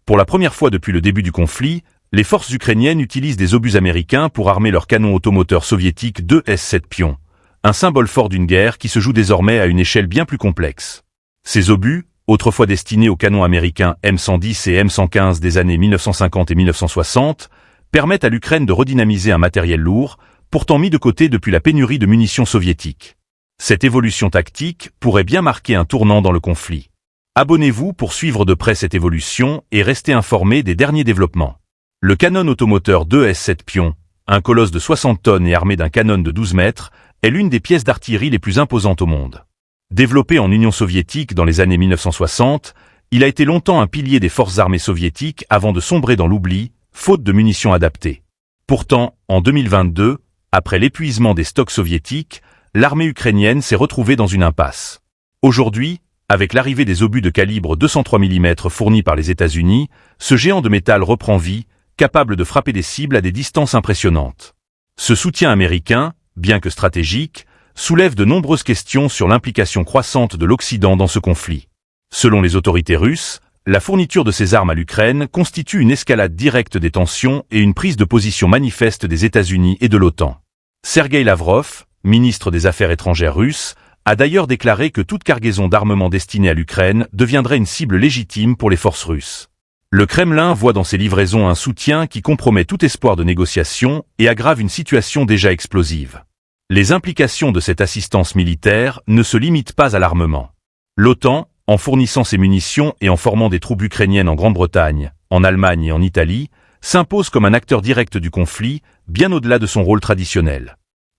Pour la première fois depuis le début du conflit, les forces ukrainiennes utilisent des obus américains pour armer leurs canons automoteurs soviétiques 2 S-7 Pion, un symbole fort d'une guerre qui se joue désormais à une échelle bien plus complexe. Ces obus, autrefois destinés aux canons américains M110 et M115 des années 1950 et 1960, permettent à l'Ukraine de redynamiser un matériel lourd, pourtant mis de côté depuis la pénurie de munitions soviétiques. Cette évolution tactique pourrait bien marquer un tournant dans le conflit. Abonnez-vous pour suivre de près cette évolution et rester informé des derniers développements. Le canon automoteur 2 S-7 Pion, un colosse de 60 tonnes et armé d'un canon de 12 mètres, est l'une des pièces d'artillerie les plus imposantes au monde. Développé en Union soviétique dans les années 1960, il a été longtemps un pilier des forces armées soviétiques avant de sombrer dans l'oubli, faute de munitions adaptées. Pourtant, en 2022, après l'épuisement des stocks soviétiques, l'armée ukrainienne s'est retrouvée dans une impasse. Aujourd'hui, avec l'arrivée des obus de calibre 203 mm fournis par les États-Unis, ce géant de métal reprend vie, capable de frapper des cibles à des distances impressionnantes. Ce soutien américain, bien que stratégique, soulève de nombreuses questions sur l'implication croissante de l'Occident dans ce conflit. Selon les autorités russes, la fourniture de ces armes à l'Ukraine constitue une escalade directe des tensions et une prise de position manifeste des États-Unis et de l'OTAN. Sergueï Lavrov, ministre des Affaires étrangères russe, a d'ailleurs déclaré que toute cargaison d'armement destinée à l'Ukraine deviendrait une cible légitime pour les forces russes. Le Kremlin voit dans ces livraisons un soutien qui compromet tout espoir de négociation et aggrave une situation déjà explosive. Les implications de cette assistance militaire ne se limitent pas à l'armement. L'OTAN, en fournissant ses munitions et en formant des troupes ukrainiennes en Grande-Bretagne, en Allemagne et en Italie, s'impose comme un acteur direct du conflit, bien au-delà de son rôle traditionnel.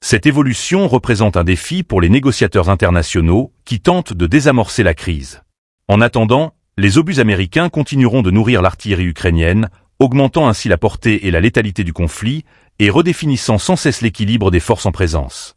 Cette évolution représente un défi pour les négociateurs internationaux qui tentent de désamorcer la crise. En attendant, les obus américains continueront de nourrir l'artillerie ukrainienne, augmentant ainsi la portée et la létalité du conflit et redéfinissant sans cesse l'équilibre des forces en présence.